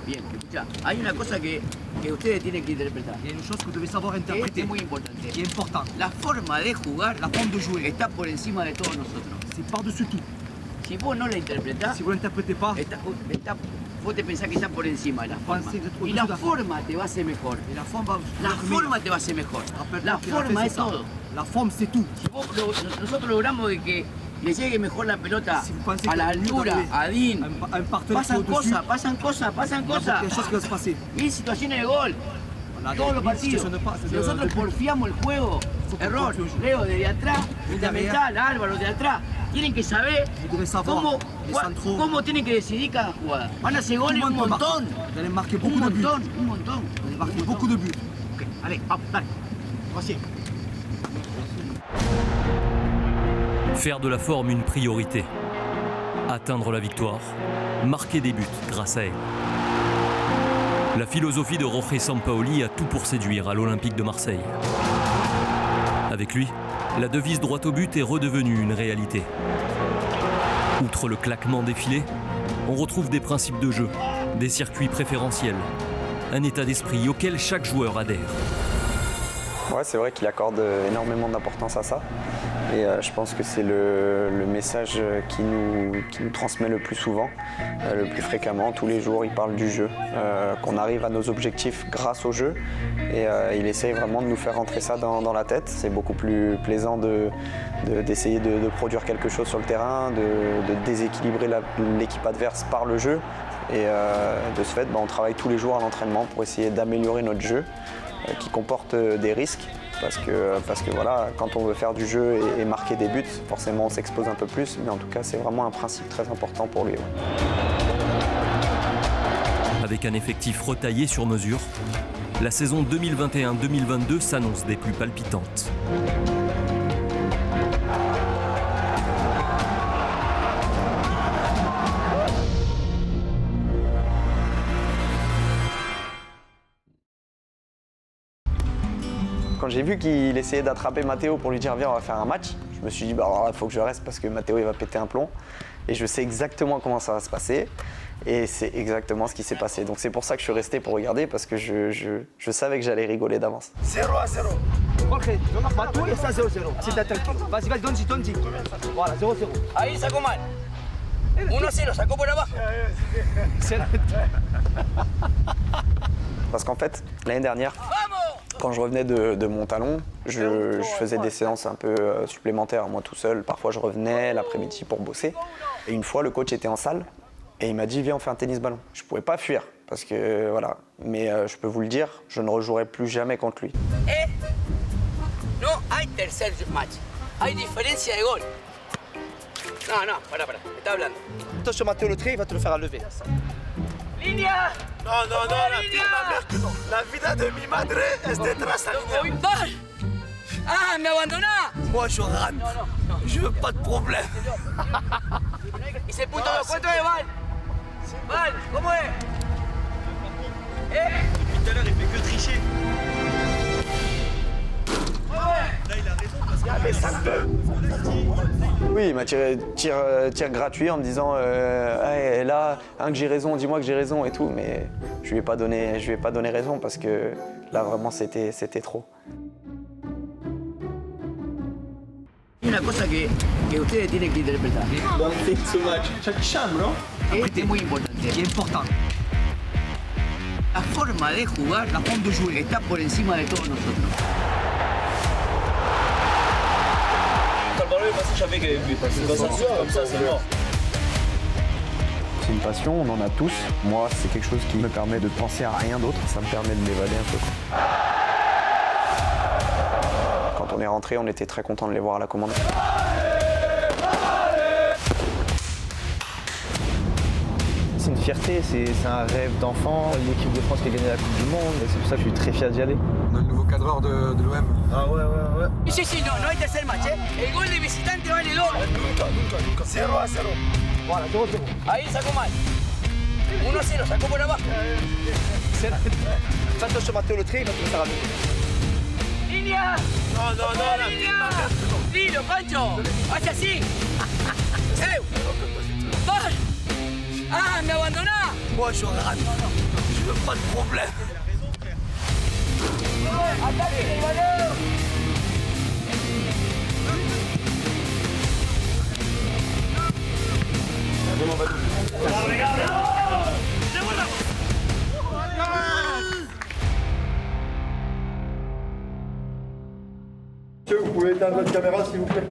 Bien, escucha, hay una cosa que ustedes tienen que interpretar. Il y a une chose que vous devez savoir Este interpréter, es muy importante. qui est important. La forma de jugar, La forme de jouer, está por encima de todos nosotros. c'est par-dessus tout. Si vos no la interpretás, Si vous ne l'interprétez pas, vos te pensás que está por encima de la forma. Pensez que être Y la au-dessus de la forma te va a hacer mejor. et la forme va La être forma te va a hacer mejor. meilleure. La Rappelle-toi qu'il a forma fait, es c'est ça. todo. La forme, c'est tout. Si nosotros logramos de que le llegue mejor la pelota Si vous pensez a que la le mieux altura, d'arriver a Dean, un partenaire qui est pasan au-dessus, cosas, pasan cosas, pasan il y a cosas. quelque chose qui va se passer. Y situaciones de gol. On a Todos los des partidos. situations de passe, Si de nosotros but. porfiamos el juego, Faut error. qu'on confie. Leo desde atrás, De fundamental, Álvaro de atrás. Tienen que saber Vous devez savoir, les centraux, cómo tienen que decidir cada jugada. Van a hacer tout le goles un monde peut montón. marquer. Vous allez marquer Un beaucoup de buts. montón, un montón. Vous allez marquer beaucoup de buts. Ok, allez, vamos, dale. Voici. Faire de la forme une priorité. Atteindre la victoire. Marquer des buts grâce à elle. La philosophie de Jorge Sampaoli a tout pour séduire à l'Olympique de Marseille. Avec lui, la devise droit au but est redevenue une réalité. Outre le claquement des filets, on retrouve des principes de jeu, des circuits préférentiels, un état d'esprit auquel chaque joueur adhère. Ouais, c'est vrai qu'il accorde énormément d'importance à ça. Et je pense que c'est le message qui nous transmet le plus souvent, le plus fréquemment. Tous les jours, il parle du jeu, qu'on arrive à nos objectifs grâce au jeu. Et il essaye vraiment de nous faire rentrer ça dans la tête. C'est beaucoup plus plaisant d'essayer de produire quelque chose sur le terrain, de déséquilibrer l'équipe adverse par le jeu. Et de ce fait, on travaille tous les jours à l'entraînement pour essayer d'améliorer notre jeu, qui comporte des risques. Parce que voilà, quand on veut faire du jeu et marquer des buts, forcément on s'expose un peu plus, mais en tout cas c'est vraiment un principe très important pour lui. Ouais. Avec un effectif retaillé sur mesure, la saison 2021-2022 s'annonce des plus palpitantes. Quand j'ai vu qu'il essayait d'attraper Matteo pour lui dire viens on va faire un match, je me suis dit bah alors là il faut que je reste parce que Matteo il va péter un plomb. Et je sais exactement comment ça va se passer. Et c'est exactement ce qui s'est passé. Donc c'est pour ça que je suis resté pour regarder parce que je savais que j'allais rigoler d'avance. 0-0. Jorge, Matteo et ça 0-0. C'est attaqué. Vas-y, donne-y. Voilà, 0-0. Ahí sacó mal. 1-0, sacó por abajo. Parce qu'en fait, l'année dernière, quand je revenais de mon talon, je faisais des séances un peu supplémentaires, moi tout seul. Parfois, je revenais l'après-midi pour bosser. Et une fois, le coach était en salle et il m'a dit « Viens, on fait un tennis-ballon ». Je ne pouvais pas fuir parce que voilà. Mais je peux vous le dire, je ne rejouerai plus jamais contre lui. No hay tercer match. Hay diferencia de gol. No, para, está hablando. Attention, Matteo, le trait, il va te le faire à lever. ¡Línea! No, la vida de mi madre es detrás de la línea. ¡Val! ¡Ah, me abandonás! Moi, je rentre. No. Je veux pas de problème. Y se punto dos. ¿Cuánto es, Val? Val, ¿cómo es? Depuis tout à l'heure, il fait que tricher. Là, il a raison parce que... mais ça peut. Oui, il m'a tiré tir gratuit en me disant hey, là, que j'ai raison, dis-moi que j'ai raison et tout. Mais je lui ai pas donné raison parce que là, vraiment, c'était trop. Hay una cosa que ustedes tienen que interpretar. Don't think too much. Chakishan, bro. Este es muy importante. Qui est important. La forma de jugar, La forme de jouer, está por encima de todos nosotros. Quand le ballon est passé, je savais qu'il y avait but. Comme ça, c'est mort. C'est une passion, on en a tous. Moi, c'est quelque chose qui me permet de penser à rien d'autre. Ça me permet de m'évader un peu. Quand on est rentré, on était très content de les voir à la commande. C'est une fierté, c'est un rêve d'enfant. L'équipe de France qui a gagné la Coupe du Monde, et c'est pour ça que je suis très fier d'y aller. On a le nouveau cadreur de l'OM. Ah ouais. Sí, no hay tercer match, El gol de visitante vale doble. Nunca. 0-0. Voilà, 0-0. Ahí sacó mal. 1-0, sacó por abajo. Fais attention, Matteo, le trait, il va te le faire à lever. ¡Línea! No, la ¡Línea! ¡Dilo, Pancho! ¡Hace así! ¡Val! ¡Ah, me abandonás! moi je rate. Je veux pas de problème. Monsieur, vous pouvez éteindre votre caméra s'il vous plaît.